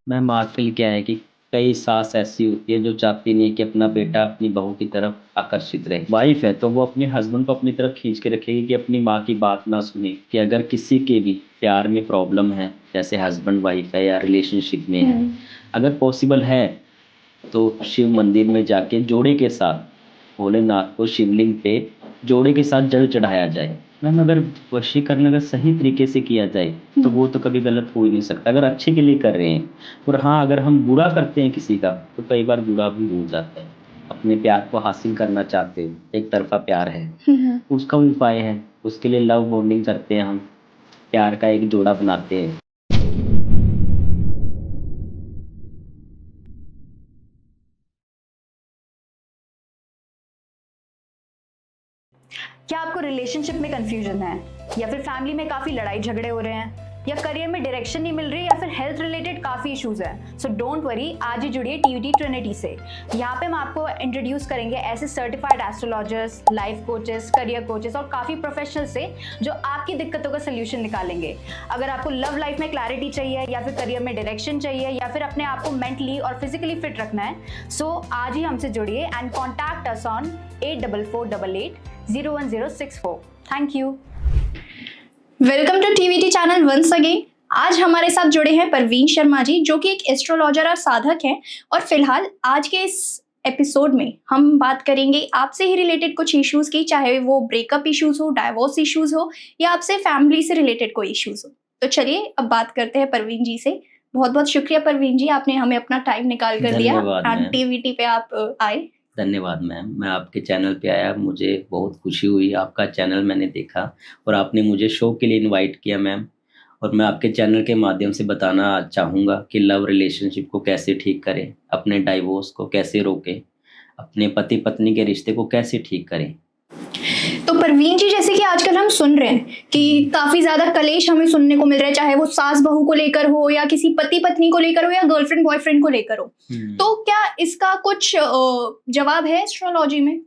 Ma'am आजकल क्या है कि कई सास ऐसी होती है जो चाहती नहीं है कि अपना बेटा अपनी बहू की तरफ आकर्षित रहे। वाइफ है तो वो अपने हस्बैंड को अपनी तरफ खींच के रखेगी कि अपनी माँ की बात ना सुने। कि अगर किसी के भी प्यार में प्रॉब्लम है, जैसे हस्बैंड वाइफ है या रिलेशनशिप में है, अगर पॉसिबल है तो शिव मंदिर में जाके जोड़े के साथ भोलेनाथ को शिवलिंग पे जोड़े के साथ जल चढ़ाया जाए। मैम अगर वशीकरण अगर सही तरीके से किया जाए तो वो तो कभी गलत हो ही नहीं सकता, अगर अच्छे के लिए कर रहे हैं। और हाँ, अगर हम बुरा करते हैं किसी का तो कई बार बुरा भी हो जाता है। अपने प्यार को हासिल करना चाहते हैं, एक तरफा प्यार है, उसका भी उपाय है। उसके लिए लव बॉन्डिंग करते हैं हम, प्यार का एक जोड़ा बनाते हैं। क्या आपको रिलेशनशिप में कंफ्यूजन है, या फिर फैमिली में काफी लड़ाई झगड़े हो रहे हैं, या करियर में डायरेक्शन नहीं मिल रही, या फिर हेल्थ रिलेटेड काफी इश्यूज हैं? सो डोंट वरी, आज ही जुड़िए टीवीटी ट्रिनिटी से। यहाँ पे हम आपको इंट्रोड्यूस करेंगे ऐसे certified astrologers, life coaches, career coaches और काफी प्रोफेशनल से जो आपकी दिक्कतों का सोल्यूशन निकालेंगे। अगर आपको लव लाइफ में क्लैरिटी चाहिए, या फिर करियर में डायरेक्शन चाहिए, या फिर अपने आप को मेंटली और फिजिकली फिट रखना है, सो आज ही हमसे जुड़िए and contact us on 8448801064। Thank you. Welcome to TVT channel once again. आज हमारे साथ जुड़े हैं परवीन शर्मा जी, जो कि एक एस्ट्रोलॉजर और साधक हैं। और फिलहाल आज के इस एपिसोड में हम बात करेंगे आपसे ही रिलेटेड कुछ इश्यूज की, चाहे वो ब्रेकअप इश्यूज हो, डाइवोर्स इश्यूज हो, या आपसे फैमिली से रिलेटेड कोई इश्यूज हो। तो चलिए अब बात करते हैं परवीन जी से। बहुत बहुत शुक्रिया परवीन जी, आपने हमें अपना टाइम निकाल कर दिया धन्यवाद एंड मैम। टीवीटी पे आप आए। धन्यवाद मैम, मैं आपके चैनल पे आया, मुझे बहुत खुशी हुई। आपका चैनल मैंने देखा और आपने मुझे शो के लिए इनवाइट किया मैम। और मैं आपके चैनल के माध्यम से बताना चाहूँगा कि लव रिलेशनशिप को कैसे ठीक करें, अपने डाइवोर्स को कैसे रोकें, अपने पति पत्नी के रिश्ते को कैसे ठीक करें। तो परवीन जी, जैसे कि आजकल हम सुन रहे हैं कि काफी ज्यादा कलेश हमें सुनने को मिल रहा है, चाहे वो सास बहू को लेकर हो, या किसी पति पत्नी को लेकर हो, या गर्लफ्रेंड बॉयफ्रेंड को लेकर हो। तो क्या इसका कुछ जवाब है एस्ट्रोलॉजी में?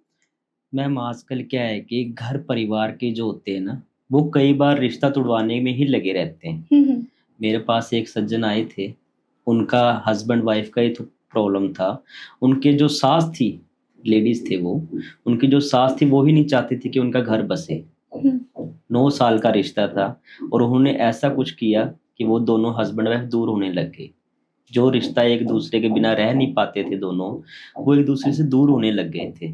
मैम आजकल क्या है कि घर परिवार के जो होते हैं ना, वो कई बार रिश्ता तुड़वाने में ही लगे रहते हैं। हम्म। मेरे पास एक सज्जन आए थे, उनका हस्बैंड वाइफ का ही तो प्रॉब्लम था। उनके जो सास थी, लेडीज थे वो, उनकी जो सास थी वो ही नहीं चाहती थी कि उनका घर बसे। 9 साल का रिश्ता था और उन्होंने ऐसा कुछ किया कि वो दोनों हस्बैंड वाइफ दूर होने लग गए। जो रिश्ता एक दूसरे के बिना रह नहीं पाते थे दोनों, वो एक दूसरे से दूर होने लग गए थे।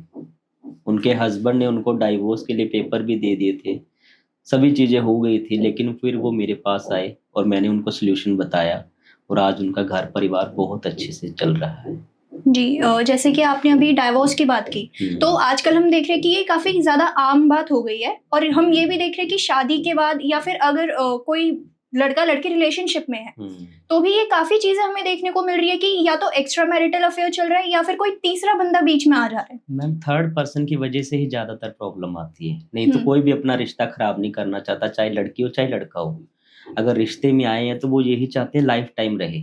उनके हस्बैंड ने उनको डाइवोर्स के लिए पेपर भी दे दिए थे, सभी चीज़ें हो गई थी, लेकिन फिर वो मेरे पास आए और मैंने उनको सॉल्यूशन बताया और आज उनका घर परिवार बहुत अच्छे से चल रहा है। जी, जैसे कि आपने अभी डाइवोर्स की बात की, तो आजकल हम देख रहे हैं कि ये काफी ज्यादा आम बात हो गई है। और हम ये भी देख रहे हैं कि शादी के बाद, या फिर अगर कोई लड़का लड़की रिलेशनशिप में है, तो भी ये काफी चीजें हमें देखने को मिल रही है कि या तो एक्स्ट्रा मैरिटल अफेयर चल रहा है, या फिर कोई तीसरा बंदा बीच में आ जा रहा है। मैम थर्ड पर्सन की वजह से ही ज्यादातर प्रॉब्लम आती है, नहीं तो कोई भी अपना रिश्ता खराब नहीं करना चाहता, चाहे लड़की हो चाहे लड़का हो। अगर रिश्ते में आए हैं तो वो यही चाहते हैं लाइफ टाइम रहे,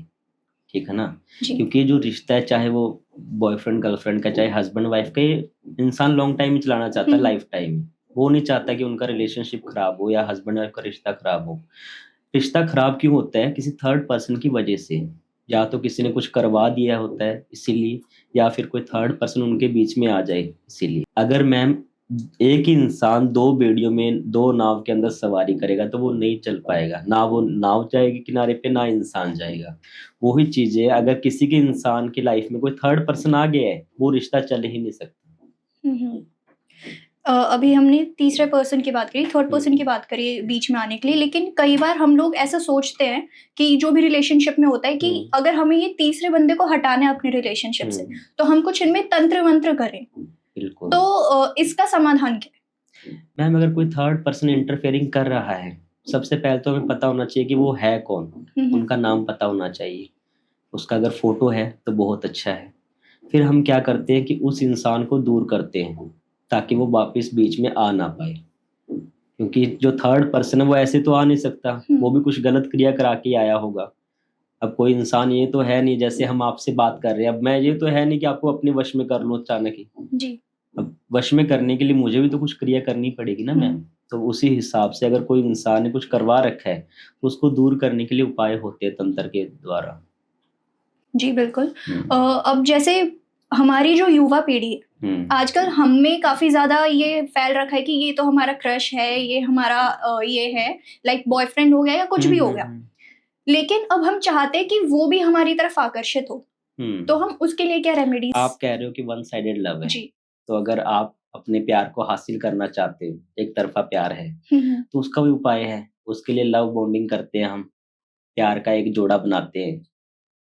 ठीक है ना। क्योंकि जो रिश्ता है, चाहे वो बॉयफ्रेंड गर्लफ्रेंड का, चाहे हस्बैंड वाइफ का, ये इंसान लॉन्ग टाइम चलाना चाहता है, लाइफ टाइम। वो नहीं चाहता कि उनका रिलेशनशिप खराब हो या हस्बैंड वाइफ का रिश्ता खराब हो। रिश्ता खराब क्यों होता है? किसी थर्ड पर्सन की वजह से। या तो किसी ने कुछ करवा दिया होता है इसीलिए, या फिर कोई थर्ड पर्सन उनके बीच में आ जाए इसीलिए। अगर मैम एक ही इंसान दो बेड़ियों में, दो नाव के अंदर सवारी करेगा तो वो नहीं चल पाएगा, ना वो नाव जाएगी किनारे पे, ना इंसान जाएगा। वही चीज है, अगर किसी के इंसान की लाइफ में कोई थर्ड पर्सन आ गया है, वो रिश्ता चल ही नहीं सकता। अभी हमने तीसरे पर्सन की बात करी, थर्ड पर्सन की बात करी बीच में आने के लिए, लेकिन कई बार हम लोग ऐसा सोचते हैं कि जो भी रिलेशनशिप में होता है कि अगर हमें ये तीसरे बंदे को हटाना है अपने रिलेशनशिप से, तो हम कुछ इनमें तंत्र मंत्र करें। बिल्कुल। तो इसका समाधान क्या है? मैम अगर कोई थर्ड पर्सन इंटरफेयरिंग कर रहा है, सबसे पहले तो हमें पता होना चाहिए कि वो है कौन। उनका नाम पता होना चाहिए। उसका अगर फोटो है तो बहुत अच्छा है। फिर हम क्या करते हैं कि उस इंसान को दूर करते हैं ताकि वो वापस बीच में आ ना पाए। क्योंकि जो थर्ड पर्सन है वो ऐसे तो आ नहीं सकता, वो भी कुछ गलत क्रिया करा के आया होगा। अब कोई इंसान ये तो है नहीं, जैसे हम आपसे बात कर रहे हैं, अब मैं ये तो है नहीं कि आपको अपने वश में कर लूं अचानक ही। जी। अब वश में करने के लिए मुझे भी तो कुछ क्रिया करनी पड़ेगी ना मैम। तो उसी हिसाब से अगर कोई इंसान ने कुछ करवा रखा है तो उसको दूर करने के लिए उपाय होते हैं तंत्र के द्वारा। जी बिल्कुल। हम्म, अब जैसे हमारी जो युवा पीढ़ी है, आजकल हम में काफी ज्यादा ये फैल रखा है कि ये तो हमारा क्रश है, ये हमारा ये है, लाइक बॉयफ्रेंड हो गया या कुछ भी हो गया। लेकिन अब हम चाहते हैं कि वो भी हमारी तरफ आकर्षित हो, तो हम उसके लिए क्या रेमेडीज? आप कह रहे हो कि वन साइडेड लव है, जी। तो अगर आप अपने प्यार को हासिल करना चाहते हो, एक तरफा प्यार है, हम्म, तो उसका भी उपाय है। उसके लिए लव बॉन्डिंग करते हैं हम, प्यार का एक जोड़ा बनाते हैं,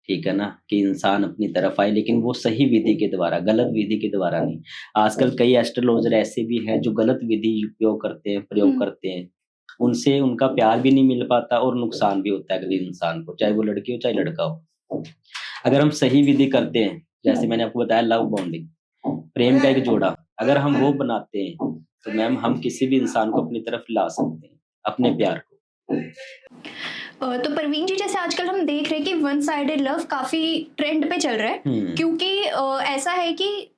ठीक है ना, कि इंसान अपनी तरफ आए, लेकिन वो सही विधि के द्वारा, गलत विधि के द्वारा नहीं। आजकल कई एस्ट्रोलॉजर ऐसे भी हैं जो गलत विधि उपयोग करते हैं, प्रयोग हम्म, करते हैं। उनसे उनका प्यार भी नहीं मिल पाता और नुकसान भी होता है अगले इंसान को, चाहे वो लड़की हो चाहे लड़का हो। अगर हम सही विधि करते हैं, जैसे मैंने आपको बताया लव बॉन्डिंग, प्रेम का एक जोड़ा, अगर हम वो बनाते हैं, तो मैम हम किसी भी इंसान को अपनी तरफ ला सकते हैं, अपने प्यार को। तो परवीन जी, जैसे आजकल हम देख रहे हैं कि वन साइडेड लव काफी ट्रेंड पे चल रहा है, क्योंकि ऐसा है कि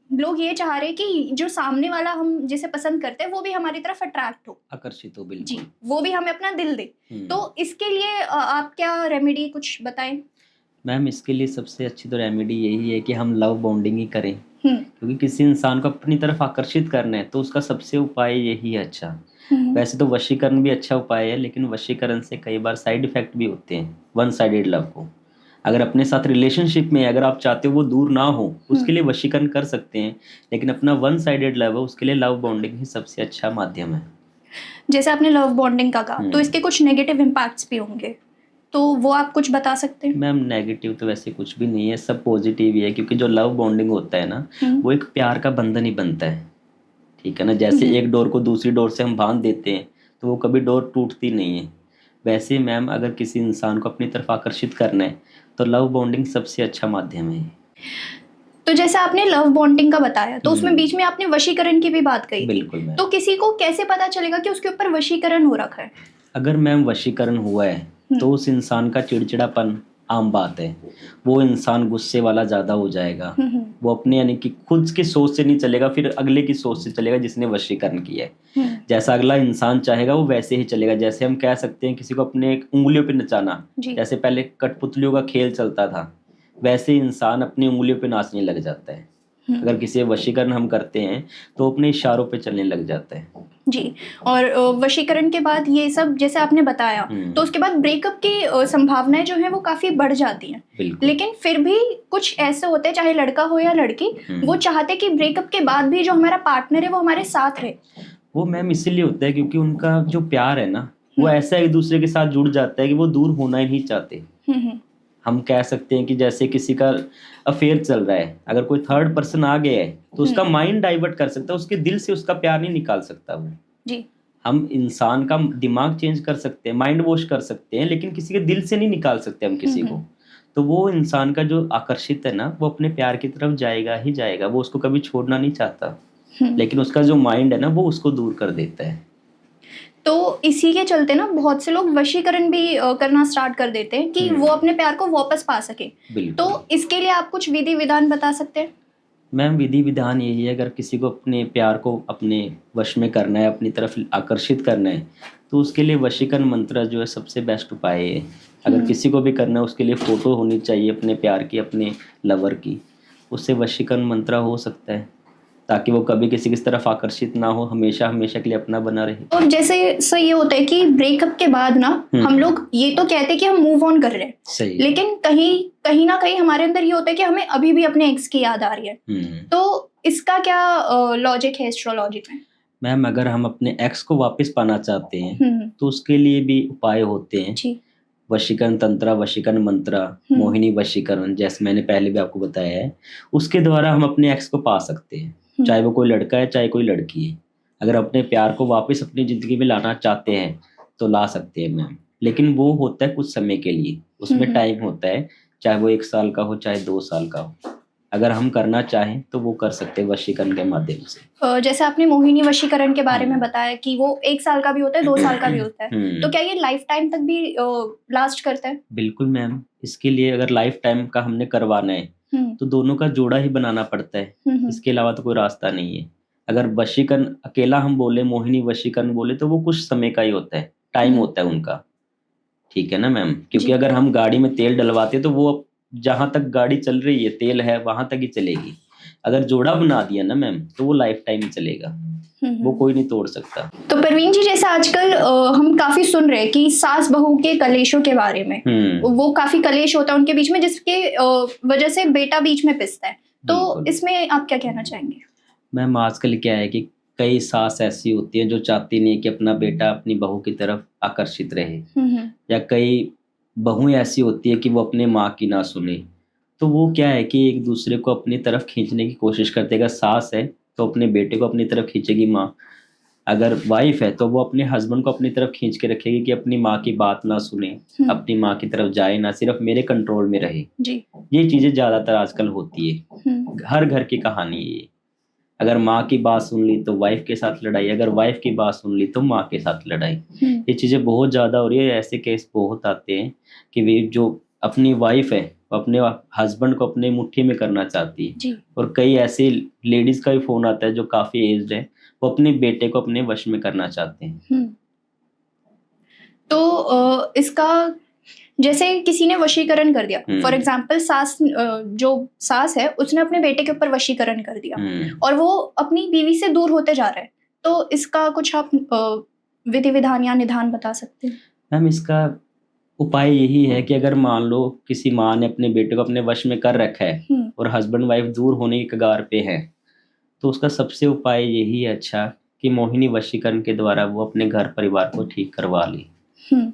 लोग ये चाह रहे हैं कि जो सामने वाला हम जिसे पसंद करते हैं वो भी हमारी तरफ अट्रैक्ट हो, आकर्षित हो, जी, बिल्कुल। वो भी हमें अपना दिल दे। तो इसके लिए आप क्या रेमेडी कुछ बताएं? मैम इसके लिए सबसे अच्छी तो रेमेडी यही है कि हम लव बॉन्डिंग ही करें, हम्म, क्योंकि किसी इंसान को अपनी तरफ आकर्षित करना है तो उसका सबसे उपाय यही है अच्छा। वैसे तो वशीकरण भी अच्छा उपाय है, लेकिन वशीकरण से कई बार साइड इफेक्ट भी होते हैं वन साइडेड लव को। अगर अपने साथ रिलेशनशिप में अगर आप चाहते हो वो दूर ना हो, उसके लिए वशीकरण कर सकते हैं, लेकिन अपना वन साइडेड लव है उसके लिए लव बॉन्डिंग ही सबसे अच्छा माध्यम है। जैसे आपने लव बॉन्डिंग का कहा, तो इसके कुछ नेगेटिव इम्पैक्ट्स भी होंगे, तो वो आप कुछ बता सकते हैं? मैम नेगेटिव तो वैसे कुछ भी नहीं है, सब पॉजिटिव ही है, क्योंकि जो लव बॉन्डिंग होता है ना, वो एक प्यार का बंधन ही बनता है, ठीक है ना। जैसे एक डोर को दूसरी डोर से हम बांध देते हैं तो वो कभी डोर टूटती नहीं है। वैसे मैम अगर किसी इंसान को अपनी तरफ आकर्षित करना है तो लव बॉन्डिंग सबसे अच्छा माध्यम है। तो जैसे आपने लव बॉन्डिंग का बताया, तो उसमें बीच में आपने वशीकरण की भी बात कही थी। बिल्कुल मैम। तो किसी को कैसे पता चलेगा कि उसके ऊपर वशीकरण हो रखा है? अगर मैम वशीकरण हुआ है तो उस इंसान का चिड़चिड़ापन आम बात है, वो इंसान गुस्से वाला ज़्यादा हो जाएगा, वो अपने यानी कि खुद की सोच से नहीं चलेगा, फिर अगले की सोच से चलेगा जिसने वशीकरण किया है। जैसा अगला इंसान चाहेगा वो वैसे ही चलेगा। जैसे हम कह सकते हैं किसी को अपने उंगलियों पे नचाना, जैसे पहले कठपुतलियों का खेल चलता था, वैसे इंसान अपनी उंगलियों पे नाचने लग जाता है। अगर किसी वशीकरण हम करते हैं तो अपने इशारों पे चलने लग जाता है। जी। और वशीकरण के बाद ये सब जैसे आपने बताया, तो उसके बाद ब्रेकअप की संभावनाएं जो है वो काफी बढ़ जाती हैं। लेकिन फिर भी कुछ ऐसे होते हैं, चाहे लड़का हो या लड़की, वो चाहते कि ब्रेकअप के बाद भी जो हमारा पार्टनर है वो हमारे साथ रहे। वो मैम इसीलिए होता है क्योंकि उनका जो प्यार है ना, वो ऐसा एक दूसरे के साथ जुड़ जाता है कि वो दूर होना ही नहीं चाहते। हम कह सकते हैं कि जैसे किसी का अफेयर चल रहा है, अगर कोई थर्ड पर्सन आ गया है तो उसका माइंड डाइवर्ट कर सकता है, उसके दिल से उसका प्यार नहीं निकाल सकता वो। जी। हम इंसान का दिमाग चेंज कर सकते हैं, माइंड वॉश कर सकते हैं, लेकिन किसी के दिल से नहीं निकाल सकते हम किसी को। तो वो इंसान का जो आकर्षित है ना, वो अपने प्यार की तरफ जाएगा ही जाएगा, वो उसको कभी छोड़ना नहीं चाहता, लेकिन उसका जो माइंड है ना वो उसको दूर कर देता है। तो इसी के चलते ना बहुत से लोग वशीकरण भी करना स्टार्ट कर देते हैं कि वो अपने प्यार को वापस पा सके। तो इसके लिए आप कुछ विधि विधान बता सकते हैं? मैम विधि विधान यही है, अगर किसी को अपने प्यार को अपने वश में करना है, अपनी तरफ आकर्षित करना है, तो उसके लिए वशीकरण मंत्र जो है सबसे बेस्ट उपाय है। अगर किसी को भी करना है उसके लिए फ़ोटो होनी चाहिए अपने प्यार की, अपने लवर की, उससे वशीकरण मंत्र हो सकता है, ताकि वो कभी किसी की तरफ आकर्षित ना हो, हमेशा हमेशा के लिए अपना बना रहे। और जैसे सही ये होता है कि ब्रेकअप के बाद ना हम लोग ये तो कहते हैं कि हम मूव ऑन कर रहे हैं, सही, लेकिन कहीं ना कहीं हमारे अंदर ये होता है कि हमें अभी भी अपने एक्स की याद आ रही है। तो इसका क्या लॉजिक है एस्ट्रोलॉजी में? मैम अगर हम अपने एक्स को वापस पाना चाहते हैं तो उसके लिए भी उपाय होते हैं। वशीकरण तंत्र, वशीकरण मंत्र, मोहिनी वशीकरण, जैसे मैंने पहले भी आपको बताया है, उसके द्वारा हम अपने एक्स को पा सकते हैं, चाहे वो कोई लड़का है चाहे कोई लड़की है। अगर अपने प्यार को वापस अपनी ज़िंदगी में लाना चाहते हैं तो ला सकते हैं मैम, लेकिन वो होता है कुछ समय के लिए, उसमें टाइम होता है, चाहे वो 1 साल का हो चाहे 2 साल का हो। अगर हम करना चाहें तो वो कर सकते हैं वशीकरण के माध्यम से। जैसे आपने मोहिनी वशीकरण के बारे में बताया कि वो 1 साल का भी होता है, 2 साल का भी होता है, तो क्या ये लाइफ टाइम तक भी लास्ट करता है? बिल्कुल मैम, इसके लिए अगर लाइफ टाइम का हमने करवाना है तो दोनों का जोड़ा ही बनाना पड़ता है, इसके अलावा तो कोई रास्ता नहीं है। अगर वशीकरण अकेला हम बोले, मोहिनी वशीकरण बोले, तो वो कुछ समय का ही होता है, टाइम होता है उनका, ठीक है ना मैम। क्योंकि अगर हम गाड़ी में तेल डलवाते तो वो जहां तक गाड़ी चल रही है, तेल है, वहां तक ही चलेगी। अगर जोड़ा बना दिया ना मैम, तो वो लाइफ टाइम चलेगा, वो कोई नहीं तोड़ सकता। तो परवीन जी, जैसे आजकल हम काफी सुन रहे हैं कि सास बहू के कलेशों के बारे में, वो काफी कलेश होता है उनके बीच में, जिसके वजह से बेटा बीच में पिसता है। तो इसमें आप क्या कहना चाहेंगे? मैम आजकल क्या है कि कई सास ऐसी होती है जो चाहती नहीं कि अपना बेटा अपनी बहू की तरफ आकर्षित रहे, या कई बहुएं ऐसी होती है कि वो अपने माँ की ना सुने। तो वो क्या है कि एक दूसरे को अपनी तरफ खींचने की कोशिश करते हैं। अगर सास है तो अपने बेटे को अपनी तरफ खींचेगी माँ, अगर वाइफ है तो वो अपने हस्बैंड को अपनी तरफ खींच के रखेगी कि अपनी माँ की बात ना सुने, अपनी माँ की तरफ जाए ना, सिर्फ मेरे कंट्रोल में रहे जी। ये चीजें ज्यादातर आजकल होती है। हर घर की कहानी है ये। अगर माँ की बात सुन ली तो वाइफ के साथ लड़ाई, अगर वाइफ की बात सुन ली तो माँ के साथ लड़ाई। ये चीजें बहुत ज्यादा हो रही है। ऐसे केस बहुत आते हैं कि वे जो अपनी वाइफ है वो अपने हस्बैंड को अपने मुट्ठी में करना चाहती है जी। और कई ऐसे लेडीज का भी फोन आता है जो काफी एज्ड है, वो अपने बेटे को अपने वश में करना चाहते हैं। तो इसका जैसे किसी ने वशीकरण कर दिया, फॉर एग्जाम्पल सास, जो सास है उसने अपने बेटे के ऊपर वशीकरण कर दिया और वो अपनी बीवी से दूर होते जा रहे हैं, तो इसका कुछ आप विधि विधान या निदान बता सकते हैं? मैम इसका उपाय यही है कि अगर मान लो किसी माँ ने अपने बेटे को अपने वश में कर रखा है और हस्बैंड वाइफ दूर होने की कगार पे है, तो उसका सबसे उपाय यही है अच्छा कि मोहिनी वशीकरण के द्वारा वो अपने घर परिवार को ठीक करवा ले,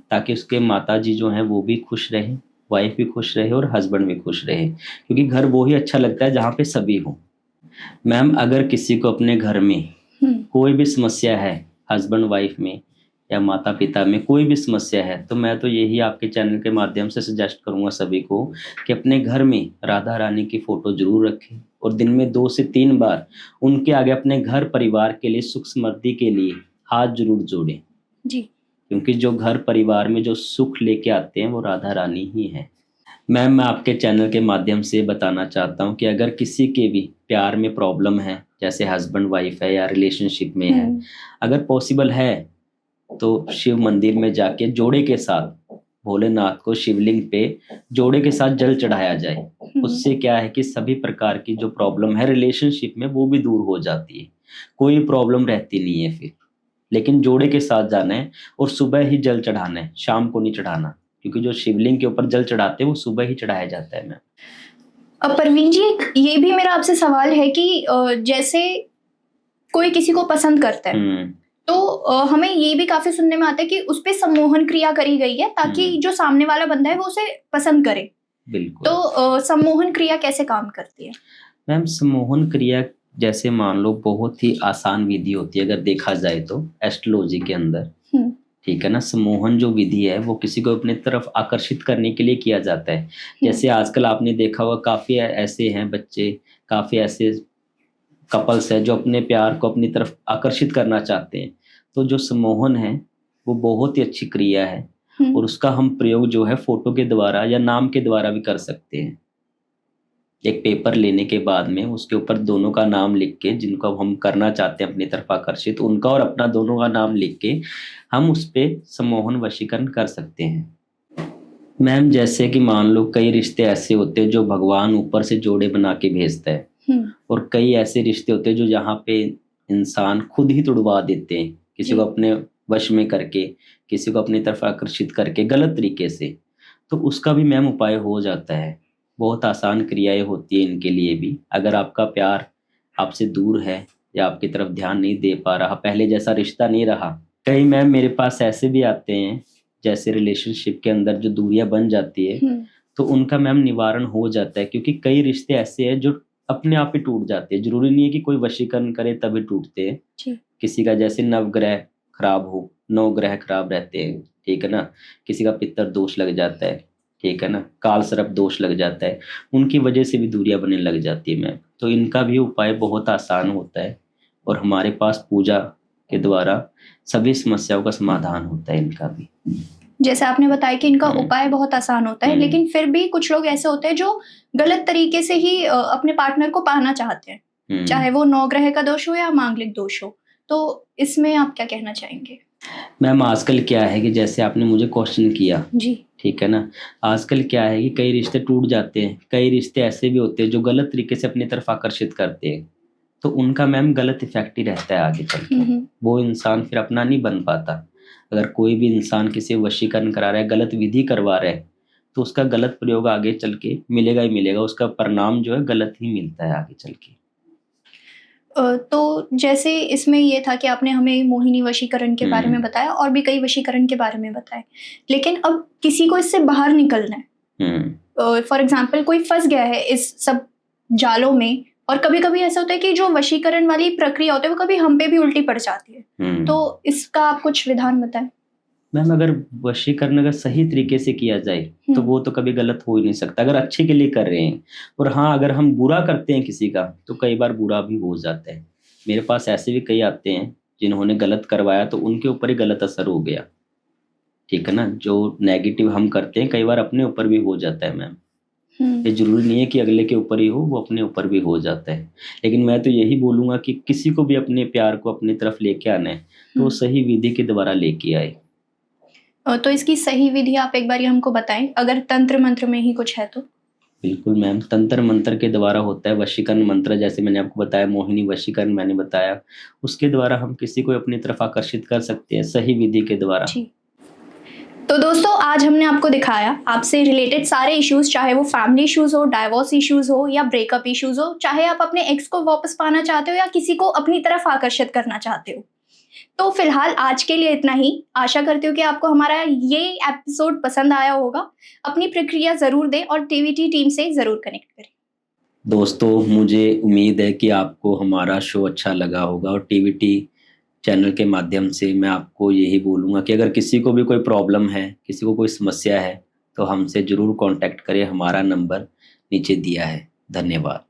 ताकि उसके माताजी जो हैं वो भी खुश रहे, वाइफ भी खुश रहे और हस्बैंड भी खुश रहे, क्योंकि घर वो ही अच्छा लगता है जहाँ पे सभी हों। मैम अगर किसी को अपने घर में कोई भी समस्या है, हस्बैंड वाइफ में या माता पिता में कोई भी समस्या है, तो मैं तो यही आपके चैनल के माध्यम से सजेस्ट करूंगा सभी को कि अपने घर में राधा रानी की फोटो जरूर रखें और दिन में 2 से 3 बार उनके आगे अपने घर परिवार के लिए, सुख समृद्धि के लिए हाथ जरूर जोड़ें जी, क्योंकि जो घर परिवार में जो सुख लेके आते हैं वो राधा रानी ही है। मैम मैं आपके चैनल के माध्यम से बताना चाहता हूँ कि अगर किसी के भी प्यार में प्रॉब्लम है, जैसे हस्बैंड वाइफ है या रिलेशनशिप में है, अगर पॉसिबल है तो शिव मंदिर में जाके जोड़े के साथ भोलेनाथ को शिवलिंग पे जोड़े के साथ जल चढ़ाया जाए। उससे क्या है कि सभी प्रकार की जो प्रॉब्लम है रिलेशनशिप में वो भी दूर हो जाती है, कोई प्रॉब्लम रहती नहीं है फिर। लेकिन जोड़े के साथ जाना है और सुबह ही जल चढ़ाना है, शाम को नहीं चढ़ाना, क्योंकि जो शिवलिंग के ऊपर जल चढ़ाते हैं वो सुबह ही चढ़ाया जाता है। मैम परवीन जी, ये भी मेरा आपसे सवाल है कि जैसे कोई किसी को पसंद करता है तो हमें ये भी काफी सुनने में आता है कि उस पे सम्मोहन क्रिया करी गई है ताकि जो सामने वाला बंदा है वो उसे पसंद करे। बिल्कुल। तो सम्मोहन क्रिया कैसे काम करती है? मैम सम्मोहन क्रिया जैसे मान लो बहुत ही आसान विधि होती है अगर देखा जाए तो एस्ट्रोलॉजी के अंदर, ठीक है ना। सम्मोहन जो विधि है वो किसी को अपने तरफ आकर्षित करने के लिए किया जाता है। जैसे आजकल आपने देखा हुआ काफी ऐसे हैं बच्चे, काफी ऐसे कपल्स है जो अपने प्यार को अपनी तरफ आकर्षित करना चाहते हैं, तो जो सम्मोहन है वो बहुत ही अच्छी क्रिया है और उसका हम प्रयोग जो है फोटो के द्वारा या नाम के द्वारा भी कर सकते हैं। एक पेपर लेने के बाद में उसके ऊपर दोनों का नाम लिख के, जिनको हम करना चाहते हैं अपनी तरफ आकर्षित, उनका और अपना दोनों का नाम लिख के हम उस पर सम्मोहन वशीकरण कर सकते हैं। मैम जैसे कि मान लो कई रिश्ते ऐसे होते हैं जो भगवान ऊपर से जोड़े बना के भेजता है और कई ऐसे रिश्ते होते हैं जो यहाँ पे इंसान खुद ही तुड़वा देते हैं, किसी को अपने वश में करके, किसी को अपनी तरफ आकर्षित करके गलत तरीके से। तो उसका भी मैम उपाय हो जाता है। बहुत आसान क्रियाएं होती है इनके लिए भी। अगर आपका प्यार आपसे दूर है या आपकी तरफ ध्यान नहीं दे पा रहा, पहले जैसा रिश्ता नहीं रहा, कई मैम मेरे पास ऐसे भी आते हैं जैसे रिलेशनशिप के अंदर जो दूरियां बन जाती है तो उनका मैम निवारण हो जाता है, क्योंकि कई रिश्ते ऐसे हैं जो अपने आप ही टूट जाते हैं। जरूरी नहीं है कि कोई वशीकरण करे तभी टूटते हैं। किसी का जैसे नवग्रह खराब हो, 9 ग्रह खराब रहते हैं, ठीक है ना, किसी का पितर दोष लग जाता है, ठीक है ना, काल सर्प दोष लग जाता है, उनकी वजह से भी दूरियां बनने लग जाती है मैम। तो इनका भी उपाय बहुत आसान होता है और हमारे पास पूजा के द्वारा सभी समस्याओं का समाधान होता है इनका भी। जैसे आपने बताया कि इनका उपाय बहुत आसान होता है, लेकिन फिर भी कुछ लोग ऐसे होते हैं जो गलत तरीके से ही अपने पार्टनर को पाना चाहते हैं, चाहे वो 9 ग्रह का दोष हो या मांगलिक दोष हो। तो इसमें आप क्या कहना चाहेंगे? मैम आजकल क्या है कि जैसे आपने मुझे क्वेश्चन किया जी, ठीक है ना। आजकल क्या है कि कई रिश्ते टूट जाते हैं, कई रिश्ते ऐसे भी होते हैं जो गलत तरीके से अपनी तरफ आकर्षित करते हैं, तो उनका मैम गलत इफेक्ट ही रहता है आगे चल के। वो इंसान फिर अपना नहीं बन पाता। अगर कोई भी इंसान किसी वशीकरण करा रहा है, गलत विधि करवा रहा है, तो उसका गलत प्रयोग आगे चल के मिलेगा ही मिलेगा, उसका परिणाम जो है गलत ही मिलता है आगे चल के। तो जैसे इसमें ये था कि आपने हमें मोहिनी वशीकरण के बारे में बताया और भी कई वशीकरण के बारे में बताए, लेकिन अब किसी को इससे बाहर निकलना है। फॉर एग्जाम्पल कोई फंस गया है इस सब जालों में, और कभी कभी ऐसा होता है कि जो वशीकरण वाली प्रक्रिया होती है वो कभी हम पे भी उल्टी पड़ जाती है, तो इसका आप कुछ विधान बताएं। मैम अगर वशीकरण अगर सही तरीके से किया जाए तो वो तो कभी गलत हो ही नहीं सकता, अगर अच्छे के लिए कर रहे हैं। और हाँ, अगर हम बुरा करते हैं किसी का तो कई बार बुरा भी हो जाता है। मेरे पास ऐसे भी कई आते हैं जिन्होंने गलत करवाया तो उनके ऊपर ही गलत असर हो गया, ठीक है ना। जो नेगेटिव हम करते हैं कई बार अपने ऊपर भी हो जाता है मैम। ये जरूरी नहीं है कि अगले के ऊपर ही हो, वो अपने ऊपर भी हो जाता है। लेकिन मैं तो यही बोलूंगा कि किसी को भी अपने प्यार को अपनी तरफ लेके आना है तो वो सही विधि के द्वारा लेके आए। तो इसकी सही विधि आप एक बार हमको बताएं, अगर तंत्र मंत्र में ही कुछ है तो। बिल्कुल मैम, तंत्र मंत्र के द्वारा होता है वशीकरण मंत्र, जैसे मैंने आपको बताया मोहिनी वशीकरण मैंने बताया, उसके द्वारा हम किसी को अपनी तरफ आकर्षित कर सकते हैं सही विधि के द्वारा। तो दोस्तों आज हमने आपको दिखाया आपसे रिलेटेड सारे इश्यूज, चाहे वो फैमिली इश्यूज हो, डाइवोर्स इश्यूज हो या ब्रेकअप इश्यूज हो, चाहे आप अपने एक्स को वापस पाना चाहते हो या किसी को अपनी तरफ आकर्षित करना चाहते हो। तो फिलहाल आज के लिए इतना ही। आशा करती हूँ कि आपको हमारा ये एपिसोड पसंद आया होगा। अपनी प्रक्रिया ज़रूर दें और टीवीटी टीम से ज़रूर कनेक्ट करें। दोस्तों मुझे उम्मीद है कि आपको हमारा शो अच्छा लगा होगा, और टीवीटी चैनल के माध्यम से मैं आपको यही बोलूँगा कि अगर किसी को भी कोई प्रॉब्लम है, किसी को कोई समस्या है, तो हमसे ज़रूर कांटेक्ट करें। हमारा नंबर नीचे दिया है। धन्यवाद।